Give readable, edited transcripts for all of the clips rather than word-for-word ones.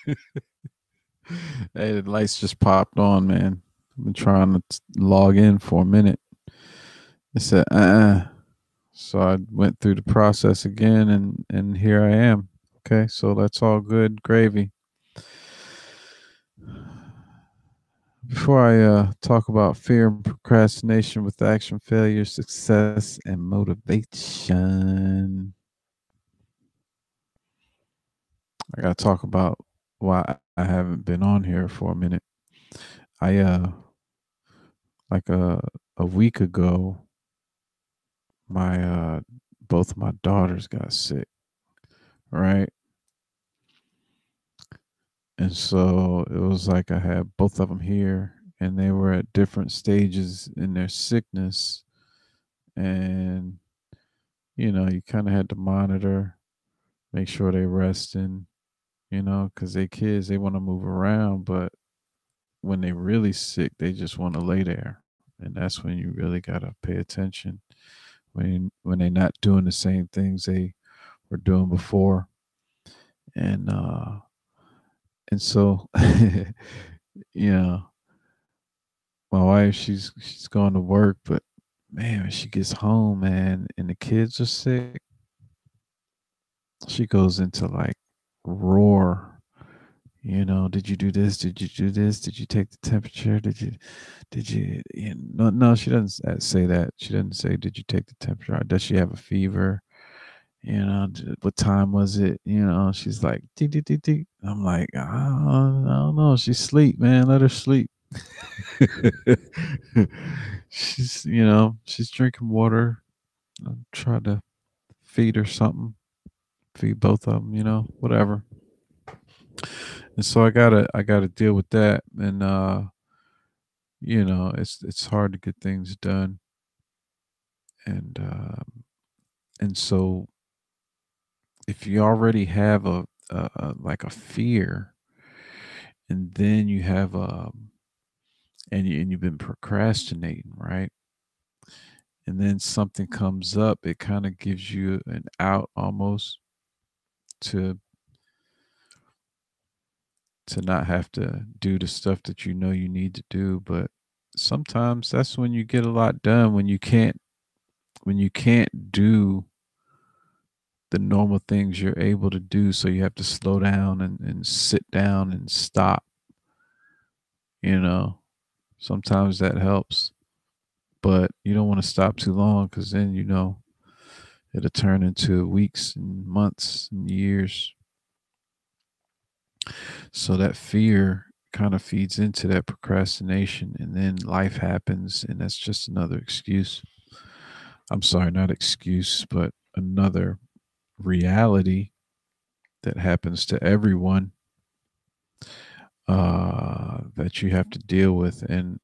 Hey, the lights just popped on, man. I've been trying to log in for a minute. It said, So I went through the process again, and here I am. Okay, so that's all good gravy. Before I talk about fear and procrastination with action failure, success, and motivation, I got to talk about why I haven't been on here for a minute. I like a week ago, my both of my daughters got sick, right? And so it was like I had both of them here, and they were at different stages in their sickness. And, you kind of had to monitor, make sure they resting, because they kids, they want to move around. But when they really sick, they just want to lay there. And that's when you really got to pay attention when they're not doing the same things they were doing before. And, so, you know, my wife, she's going to work, but man, when she gets home, man, and the kids are sick, she goes into like roar. Did you do this? Did you do this? Did you take the temperature? No, she doesn't say that. She doesn't say, did you take the temperature? Does she have a fever? What time was it? She's like, dee, dee, dee, dee. I'm like, I don't know. She's sleep, man. Let her sleep. She's drinking water. I try to feed her something, feed both of them, whatever. And so I gotta deal with that, and it's hard to get things done, and so if you already have like a fear, and then you have and you've been procrastinating, right? And then something comes up, it kind of gives you an out almost to not have to do the stuff that you need to do. But sometimes that's when you get a lot done, when you can't do the normal things you're able to do, so you have to slow down and sit down and stop. you know Sometimes that helps, but you don't want to stop too long, because then it'll turn into weeks and months and years. So that fear kind of feeds into that procrastination, and then life happens, and that's just another excuse. I'm sorry, not excuse, but another reality that happens to everyone, that you have to deal with. And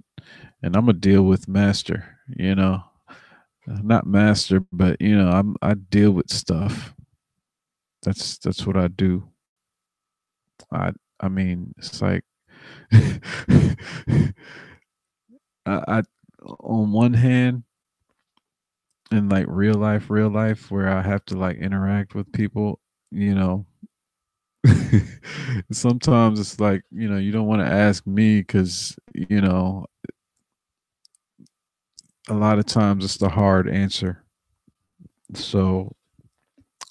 I'm gonna deal with master. Not master, but I deal with stuff. That's what I do. I mean, it's like I on one hand, in like real life, where I have to like interact with people, you know, sometimes it's like, you don't want to ask me, because, a lot of times it's the hard answer. So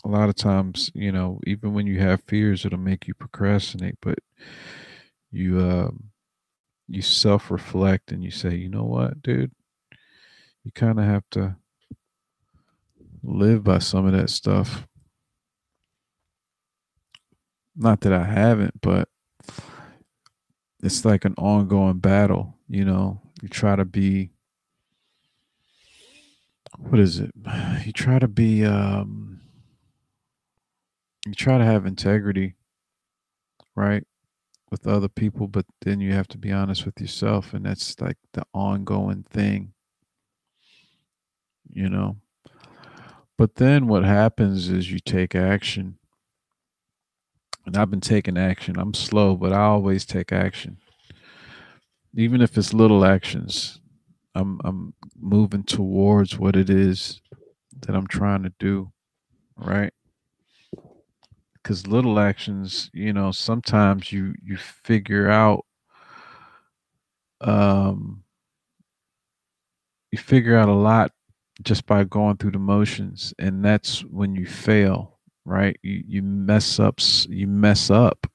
a lot of times, even when you have fears, it'll make you procrastinate, but you, you self reflect and you say, you know what, dude, you kind of have to live by some of that stuff. Not that I haven't, but it's like an ongoing battle. You try to be, what is it? You try to be, you try to have integrity, right? With other people, but then you have to be honest with yourself. And that's like the ongoing thing, you know? But then what happens is you take action. And I've been taking action. I'm slow, but I always take action. Even if it's little actions, I'm moving towards what it is that I'm trying to do, right? because little actions, sometimes you figure out um you figure out a lot just by going through the motions, and that's when you fail, right? You mess up, you mess up.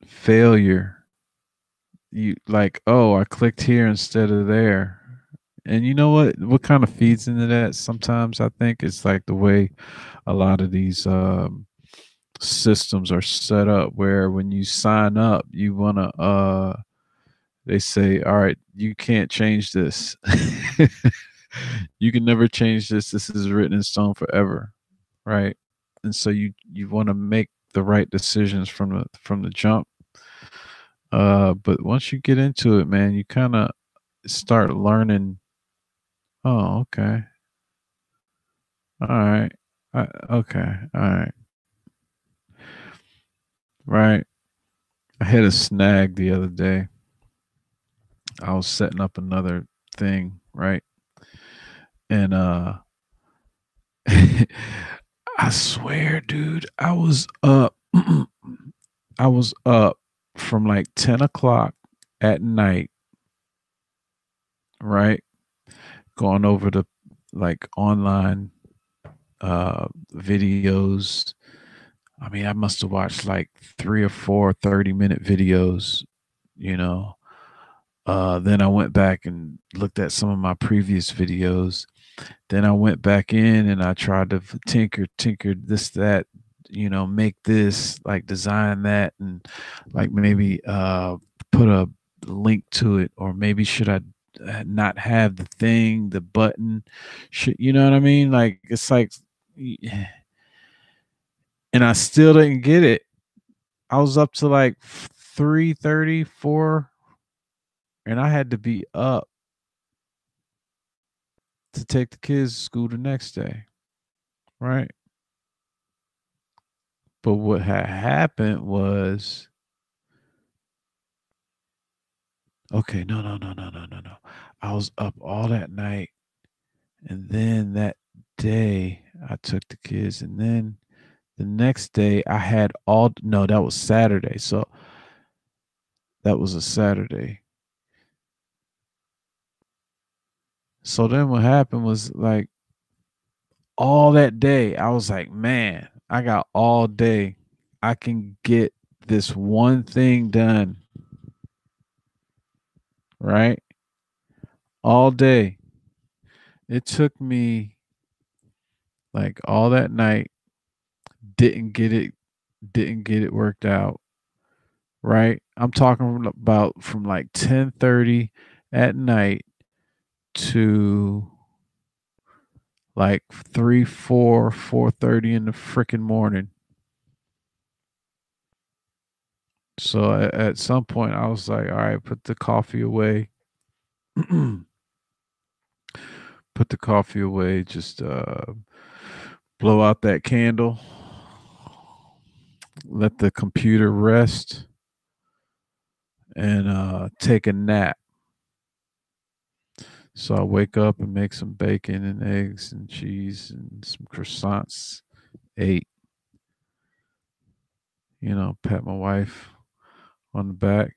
Failure, you like, oh, I clicked here instead of there. And you know what kind of feeds into that sometimes? I think it's like the way a lot of these systems are set up, where when you sign up, you want to they say, all right, you can't change this. You can never change this. This is written in stone forever, right? And so you want to make the right decisions from the jump. But once you get into it, man, you kind of start learning. Oh, okay, all right, okay, all right, right. I hit a snag the other day. I was setting up another thing, right? And I swear, dude, I was up. I was up from like 10 o'clock at night, right? Going over the like online videos. I mean, I must have watched like three or four 30-minute videos, you know. Then I went back and looked at some of my previous videos. Then I went back in and I tried to tinker this, that, make this, like design that, and like maybe put a link to it, or maybe should I not have the thing, the button, should, you know what I mean? Like it's like, and I still didn't get it. I was up to like 3:34, and I had to be up to take the kids to school the next day, right? But what had happened was, okay, no, no, no, no, no, no, no. I was up all that night, and then that day I took the kids, and then the next day I had all, no, that was Saturday. So that was a Saturday. So then what happened was, like, all that day I was like, man, I got all day. I can get this one thing done, right? All day. It took me like all that night, didn't get it, didn't get it worked out, right? I'm talking about from like 10:30 at night to like 3, 4, 4:30 in the freaking morning. So at some point I was like, all right, put the coffee away. Put the coffee away, just blow out that candle, let the computer rest, and take a nap. So I wake up and make some bacon and eggs and cheese and some croissants. Ate, pat my wife on the back,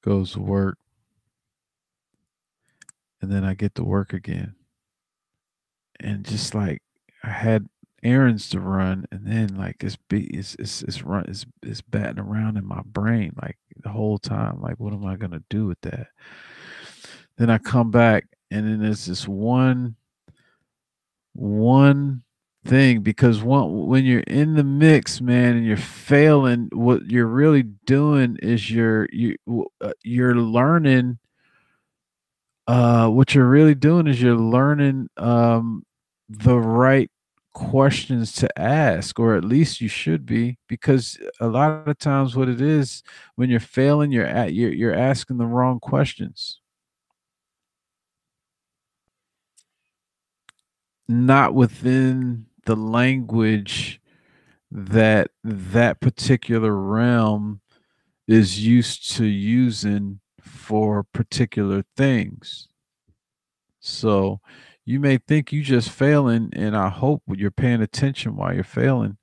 goes to work, and then I get to work again. And just like I had errands to run, and then like it's batting around in my brain like the whole time. Like, what am I gonna do with that? Then I come back, and then there's this one thing, because when you're in the mix, man, and you're failing, what you're really doing is you're learning. What you're really doing is you're learning the right questions to ask, or at least you should be, because a lot of times what it is, when you're failing, you're asking the wrong questions, not within the language that that particular realm is used to using for particular things. So You may think you just failing, and I hope you're paying attention while you're failing,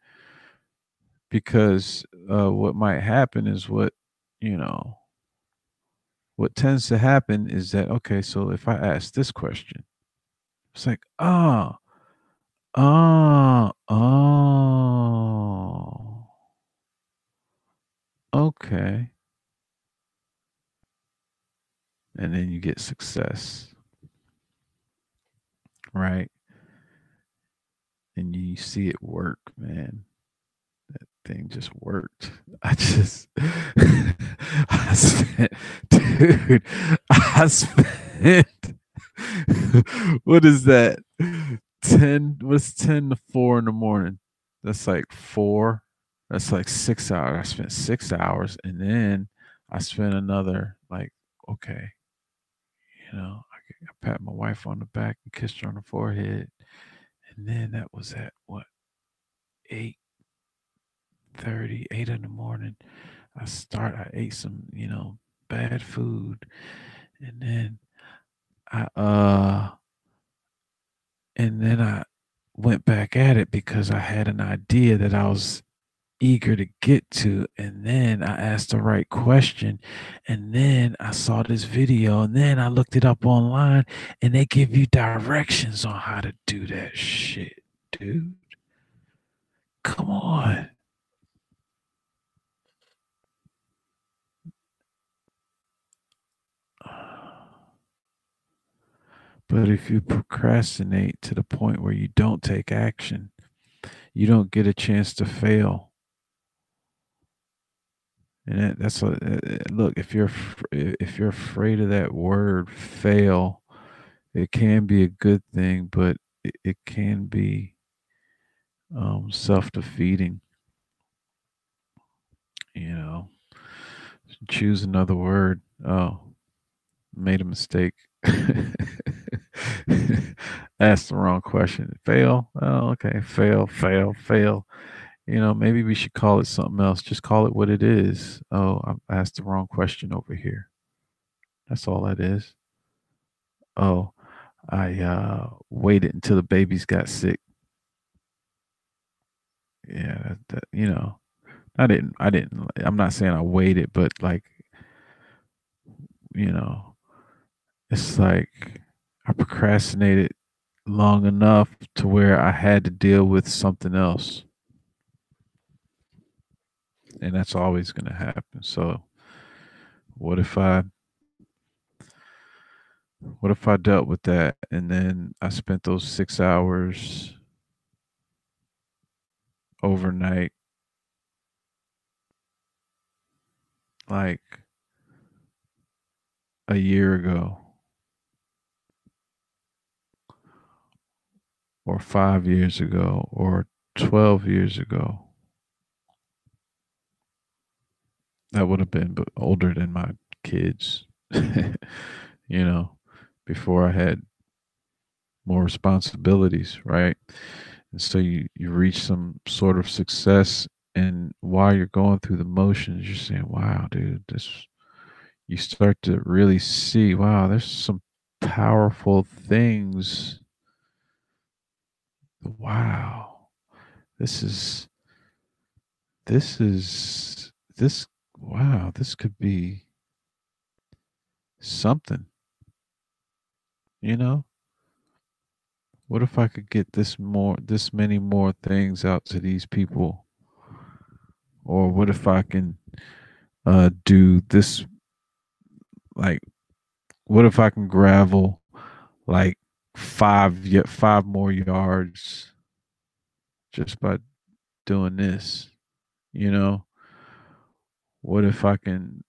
because what might happen is you know what tends to happen is that, okay, so if I ask this question, it's like, oh, okay, and then you get success, right? And you see it work, man. Thing just worked. I just, I spent, dude, I spent, what is that? 10, what's 10 to 4 in the morning? That's like 4. That's like 6 hours. I spent 6 hours, and then I spent another, like, okay, I pat my wife on the back and kissed her on the forehead. And then that was at what, 8:30, 8 in the morning. I ate some, bad food. And then I I went back at it because I had an idea that I was eager to get to. And then I asked the right question. And then I saw this video. And then I looked it up online, and they give you directions on how to do that shit, dude. Come on. But if you procrastinate to the point where you don't take action, you don't get a chance to fail. And that's what, look, if you're afraid of that word fail, it can be a good thing, but it can be self-defeating. You know, choose another word. Oh, made a mistake. Asked the wrong question. Fail. Oh, okay. Fail, fail, fail. Maybe we should call it something else. Just call it what it is. Oh, I asked the wrong question over here. That's all that is. Oh, I waited until the babies got sick. Yeah, I didn't. I'm not saying I waited, but like, you know, it's like I procrastinated long enough to where I had to deal with something else, and that's always going to happen. So, what if I what if I dealt with that, and then I spent those 6 hours overnight, like a year ago, or 5 years ago, or 12 years ago? That would have been older than my kids, you know, before I had more responsibilities, right? And so you reach some sort of success, and while you're going through the motions, you're saying, "Wow, dude, this." You start to really see, wow, there's some powerful things. Wow, this is this. Wow, this could be something. You know, what if I could get this many more things out to these people? Or what if I can do this, like, what if I can gravel like five more yards just by doing this? You know, what if I can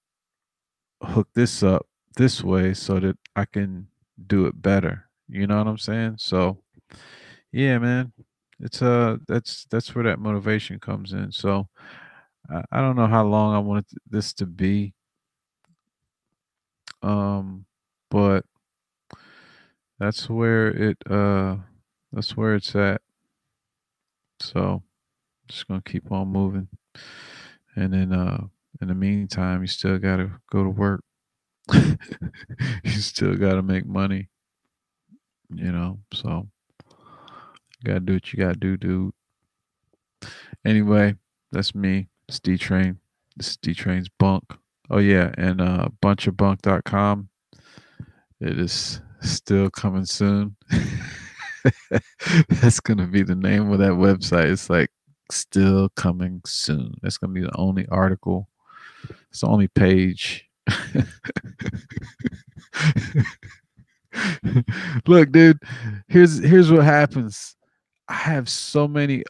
hook this up this way so that I can do it better? You know what I'm saying? So yeah, man, it's that's where that motivation comes in. So I don't know how long I wanted this to be, um, but that's where it's at. So just gonna keep on moving, and then in the meantime, you still gotta go to work. You still gotta make money. So you gotta do what you gotta do, dude. Anyway, that's me. It's D Train. This is D Train's bunk. Oh yeah, and bunchofbunk.com. It is still coming soon. That's gonna be the name of that website. It's like still coming soon. That's gonna be the only article. It's the only page. Look, dude, here's what happens. I have so many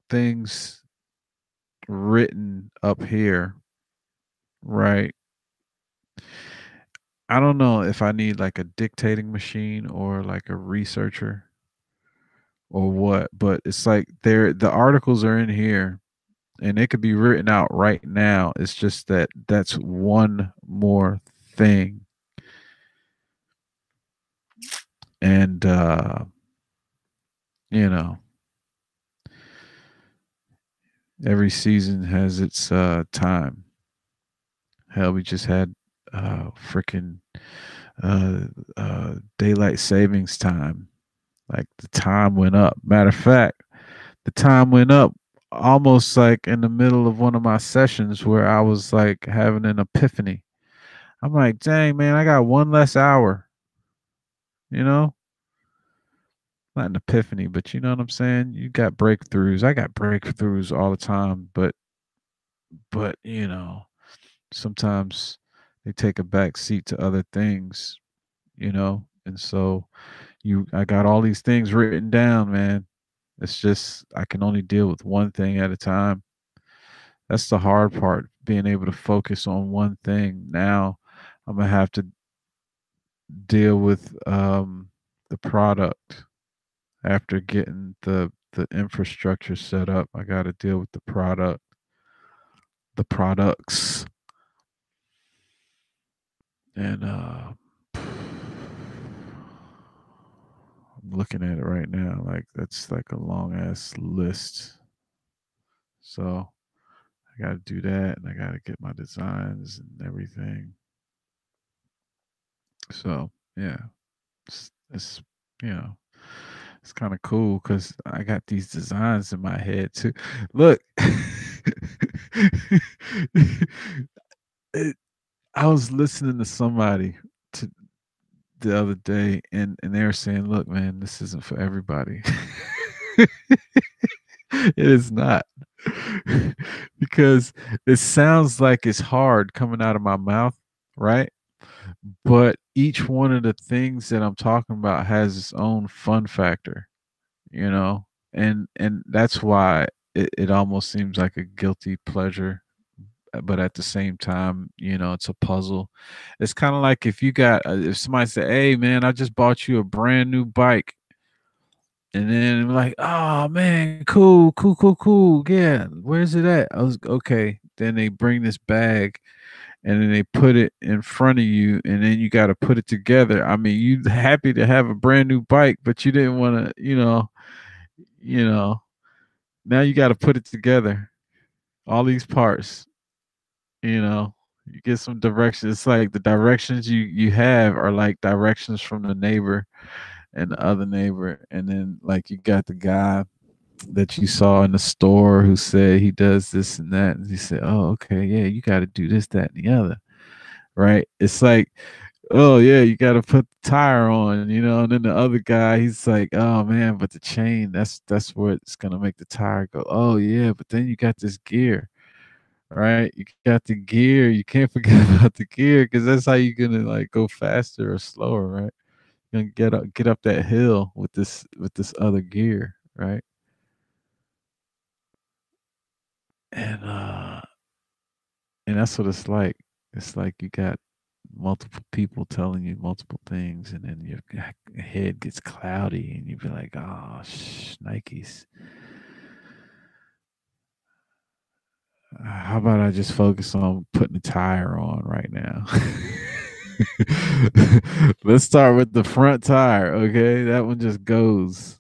things written up here, right? I don't know if I need like a dictating machine or like a researcher or what, but it's like the articles are in here and it could be written out right now. It's just that that's one more thing. And you know, every season has its time. Hell, we just had freaking uh daylight savings time. Like the time went up. Matter of fact, the time went up almost like in the middle of one of my sessions where I was like having an epiphany. I'm like, dang man, I got one less hour, you know? Not an epiphany, but you know what I'm saying? You got breakthroughs. I got breakthroughs all the time, but sometimes they take a back seat to other things. And so I got all these things written down, man. It's just I can only deal with one thing at a time. That's the hard part, being able to focus on one thing. Now I'm gonna have to deal with the product after getting the infrastructure set up. I got to deal with the products, and I'm looking at it right now. Like that's like a long ass list. So I got to do that, and I got to get my designs and everything. So yeah, it's you know it's kind of cool because I got these designs in my head too. Look, it, I was listening to somebody to the other day, and they were saying, "Look, man, this isn't for everybody." It is not. Because it sounds like it's hard coming out of my mouth, right? But each one of the things that I'm talking about has its own fun factor, you know? And that's why it almost seems like a guilty pleasure, but at the same time, it's a puzzle. It's kind of like if somebody said, "Hey man, I just bought you a brand new bike." And then we're like, "Oh man, cool, cool, cool, cool. Yeah, where's it at?" I was okay. Then they bring this bag and then they put it in front of you and then you got to put it together. I mean, you happy to have a brand new bike, but you didn't want to, you know, now you got to put it together. All these parts, you know. You get some directions. It's like the directions you have are like directions from the neighbor and the other neighbor, and then like you got the guy that you saw in the store who said he does this and that, and he said, "Oh, okay, yeah, you got to do this, that, and the other." Right? It's like, "Oh yeah, you got to put the tire on," and then the other guy, he's like, "Oh man, but the chain, that's what's gonna make the tire go." "Oh yeah, but then you got this gear." Right? You got the gear. You can't forget about the gear because that's how you're gonna like go faster or slower, right? You're gonna get up that hill with this other gear, right? And and that's what it's like. It's like you got multiple people telling you multiple things, and then your head gets cloudy, and you be like, "Oh, Nikes. How about I just focus on putting the tire on right now?" Let's start with the front tire, okay? That one just goes.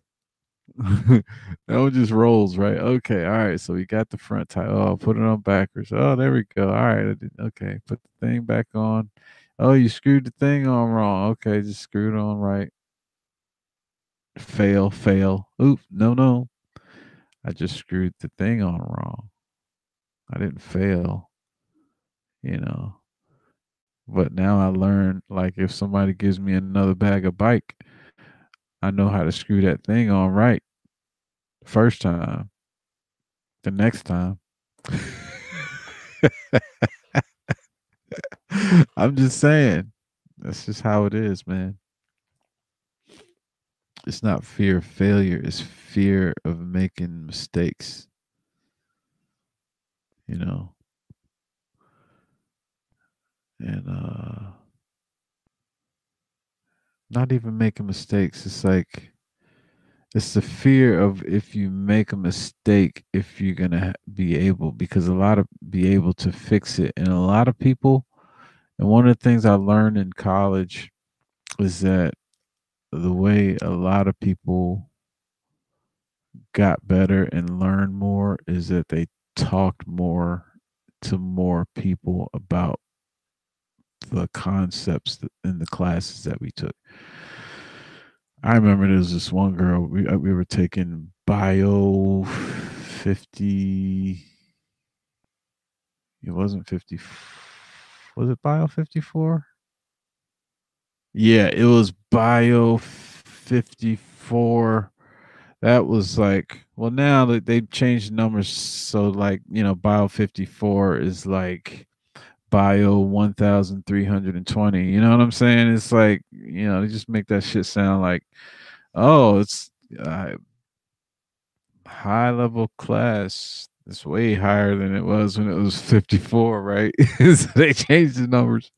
That one just rolls, right? Okay, all right. So we got the front tire. Oh, put it on backwards. Oh, there we go. All right. Okay, put the thing back on. Oh, you screwed the thing on wrong. Okay, just screw it on right. Fail, fail. Oop, no, no. I just screwed the thing on wrong. I didn't fail, you know. But now I learn, like, if somebody gives me another bag of bike, I know how to screw that thing on right first time. The next time. I'm just saying. That's just how it is, man. It's not fear of failure, it's fear of making mistakes, you know. And not even making mistakes. It's like it's the fear of if you make a mistake, if you're gonna be able, because a lot of be able to fix it, and a lot of people. And one of the things I learned in college is that the way a lot of people got better and learned more is that they talked more to more people about the concepts in the classes that we took. I remember there was this one girl we were taking bio 50. It wasn't 50. Was it bio 54? Yeah, it was bio 54. That was like, well, now that they've changed the numbers, so like, bio 54 is like bio 1320. You know what I'm saying? It's like, they just make that shit sound like, oh, it's uh, high level class. It's way higher than it was when it was 54, right? So they changed the numbers.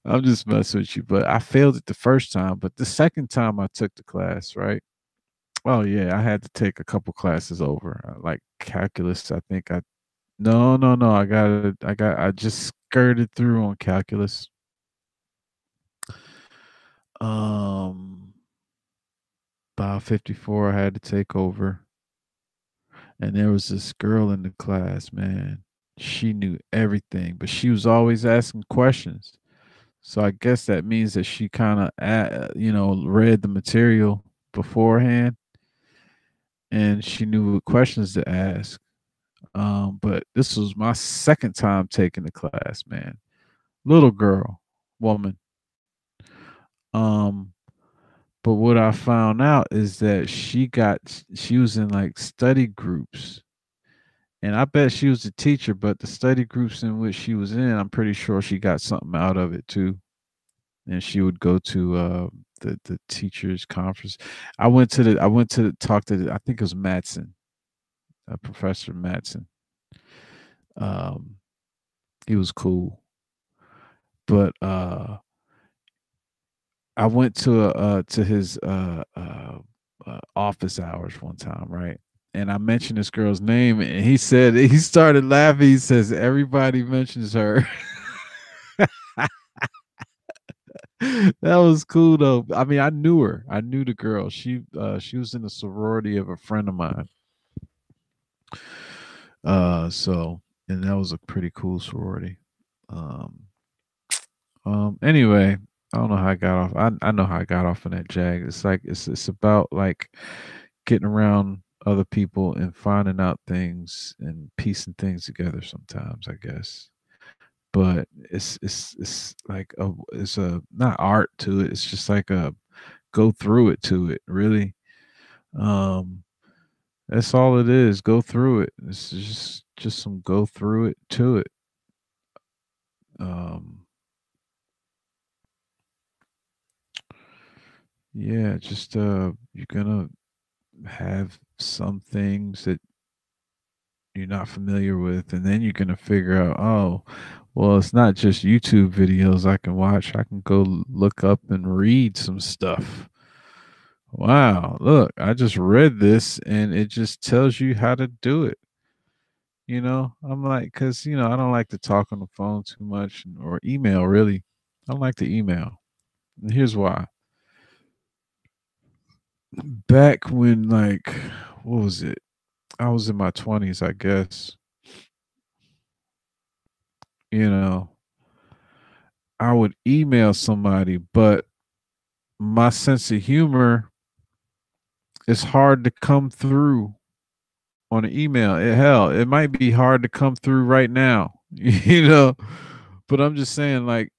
I'm just messing with you, but I failed it the first time. But the second time I took the class, right? Oh yeah, I had to take a couple classes over, like calculus. I think I no, no, no. I just skirted through on calculus. Um, about 54, I had to take over, and there was this girl in the class. Man, she knew everything, but she was always asking questions. So I guess that means that she kind of, read the material beforehand, and she knew what questions to ask. But this was my second time taking the class, man. Little girl, woman. Um, but what I found out is that she was in like study groups. And I bet she was a teacher, but the study groups in which she was in, I'm pretty sure she got something out of it too. And she would go to the teachers conference. I went to talk to I think it was Matson, Professor Matson. Um, he was cool. But I went to his office hours one time, right? And I mentioned this girl's name, and he said he started laughing. He says everybody mentions her. That was cool though. I mean, I knew her. I knew the girl. She was in the sorority of a friend of mine. So and that was a pretty cool sorority. Um, anyway, I don't know how I got off. I know how I got off on that jag. It's like it's about like getting around other people and finding out things and piecing things together sometimes, I guess. But it's like it's a not art to it. It's just like a go through it to it, really. Um that's all it is. Go through it. It's just some go through it to it. Um yeah, just you're gonna have some things that you're not familiar with, and then you're gonna figure out, oh, well, it's not just YouTube videos I can watch. I can go look up and read some stuff. Wow, look, I just read this and it just tells you how to do it. I'm like, because, I don't like to talk on the phone too much or email, really. I don't like to email. And here's why. Back when, like, what was it? I was in my 20s, I guess, you know, I would email somebody, but my sense of humor is hard to come through on an email. Hell, it might be hard to come through right now, you know. But I'm just saying, like,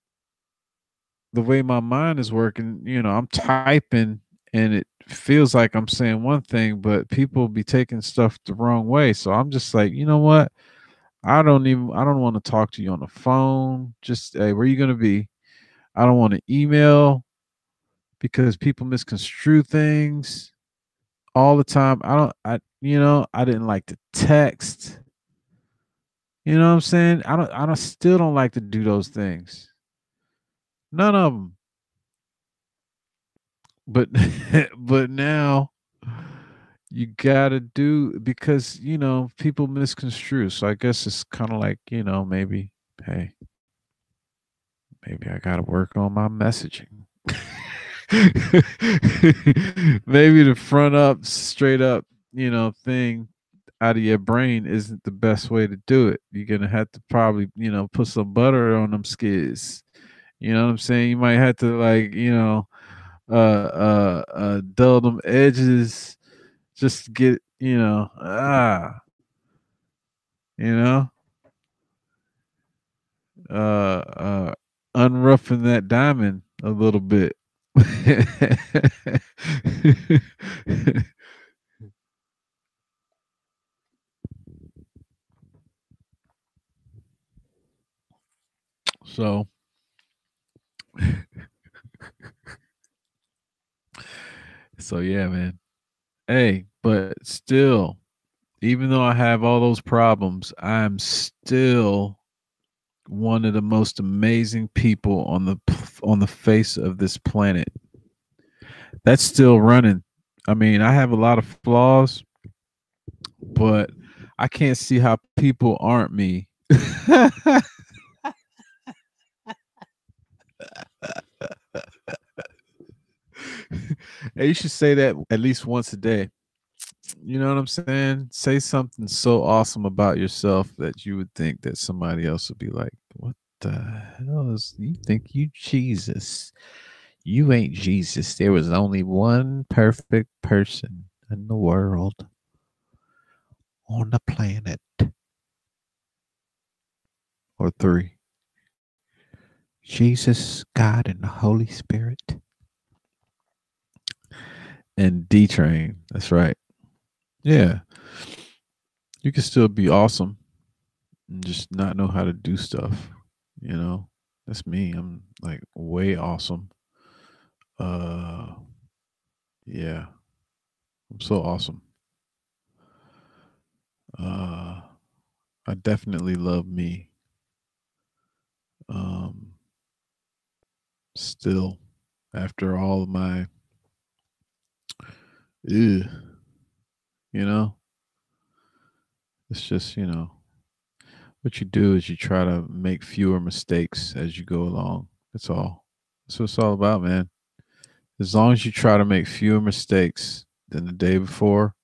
the way my mind is working, I'm typing and it feels like I'm saying one thing, but people be taking stuff the wrong way. So I'm just like, you know what? I don't want to talk to you on the phone. Just, hey, where you gonna be? I don't want to email because people misconstrue things all the time. I didn't like to text. You know what I'm saying? Still don't like to do those things. None of them. But but now you gotta do because people misconstrue. So I guess it's kind of like maybe, hey, maybe I gotta work on my messaging. Maybe the front up, straight up, thing out of your brain isn't the best way to do it. You're gonna have to probably, put some butter on them skids. You know what I'm saying? You might have to like, dull them edges just to get, you know, uh, unroughing that diamond a little bit. so, so yeah, man. Hey, but still, even though I have all those problems, I'm still one of the most amazing people on the face of this planet. That's still running. I mean, I have a lot of flaws, but I can't see how people aren't me. Hey, you should say that at least once a day. You know what I'm saying? Say something so awesome about yourself that you would think that somebody else would be like, "What the hell is you think you Jesus? You ain't Jesus. There was only one perfect person in the world on the planet, or three. Jesus, God, and the Holy Spirit." And D Train. That's right. Yeah. You can still be awesome and just not know how to do stuff. You know, that's me. I'm like way awesome. Uh, yeah, I'm so awesome. Uh, I definitely love me. Um, Still, after all of my, ew, you know, it's just what you do is you try to make fewer mistakes as you go along. That's all. That's what it's all about, man. As long as you try to make fewer mistakes than the day before,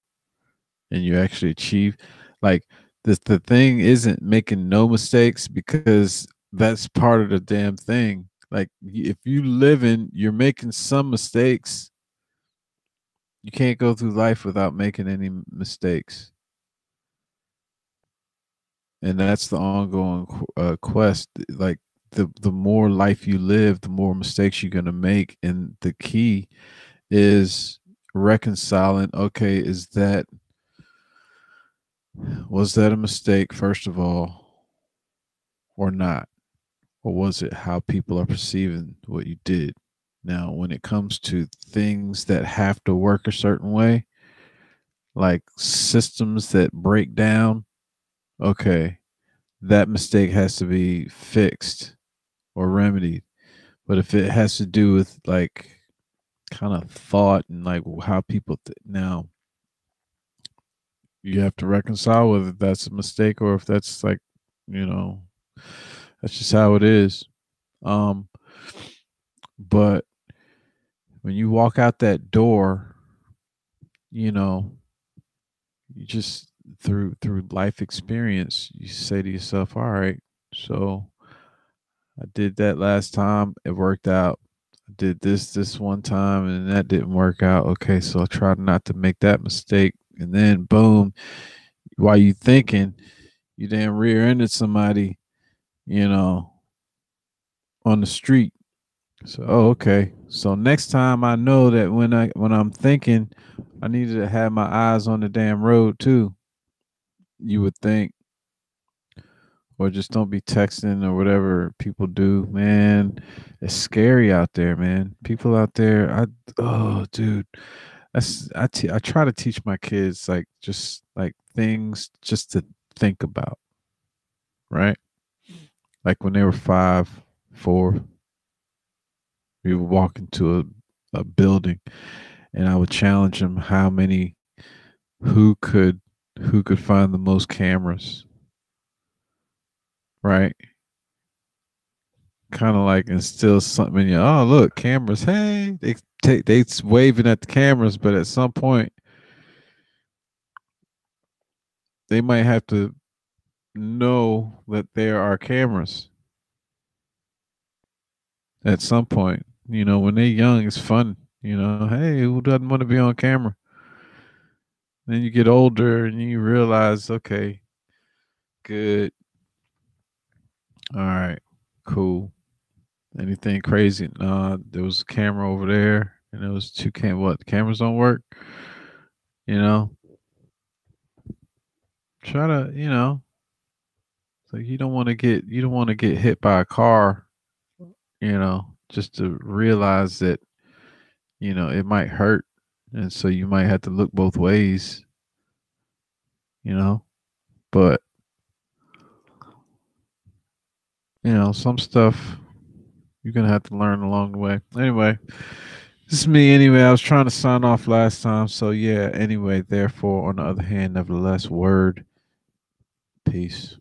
and you actually achieve, like, the thing isn't making no mistakes because that's part of the damn thing. Like, if you live in, you're making some mistakes. You can't go through life without making any mistakes, and that's the ongoing quest. Like, the more life you live, the more mistakes you're gonna make, and the key is reconciling. Okay, was that a mistake first of all, or not? Or was it how people are perceiving what you did? Now, when it comes to things that have to work a certain way, like systems that break down, okay, that mistake has to be fixed or remedied. But if it has to do with like kind of thought and like how people now, you have to reconcile whether that's a mistake or if that's like, you know, that's just how it is. Um, but when you walk out that door, you know, you just through life experience, you say to yourself, all right, so I did that last time. It worked out. I did this one time and that didn't work out. Okay, so I tried not to make that mistake. And then boom, while you thinking, you then rear-ended somebody, you know, on the street. So, oh, okay. So next time I know that when I'm thinking, I needed to have my eyes on the damn road too. You would think, or just don't be texting or whatever people do, man. It's scary out there, man. People out there, oh, dude, I try to teach my kids like just like things just to think about, right? Like when they were 5, 4, we would walk into a building, and I would challenge them who could who could find the most cameras, right? Kind of like instill something in you. Oh, look, cameras. Hey, they waving at the cameras, but at some point they might have to know that there are cameras. At some point, when they're young, it's fun. Hey, who doesn't want to be on camera? Then you get older and you realize, okay, good, all right, cool. Anything crazy? Nah, there was a camera over there, and there was two what? The cameras don't work. You know, try to, so you don't want to get hit by a car. Just to realize that it might hurt, and so you might have to look both ways. You know, but some stuff you're gonna have to learn along the way. Anyway, this is me. Anyway, I was trying to sign off last time, so yeah. Anyway, therefore, on the other hand, nevertheless, word, peace.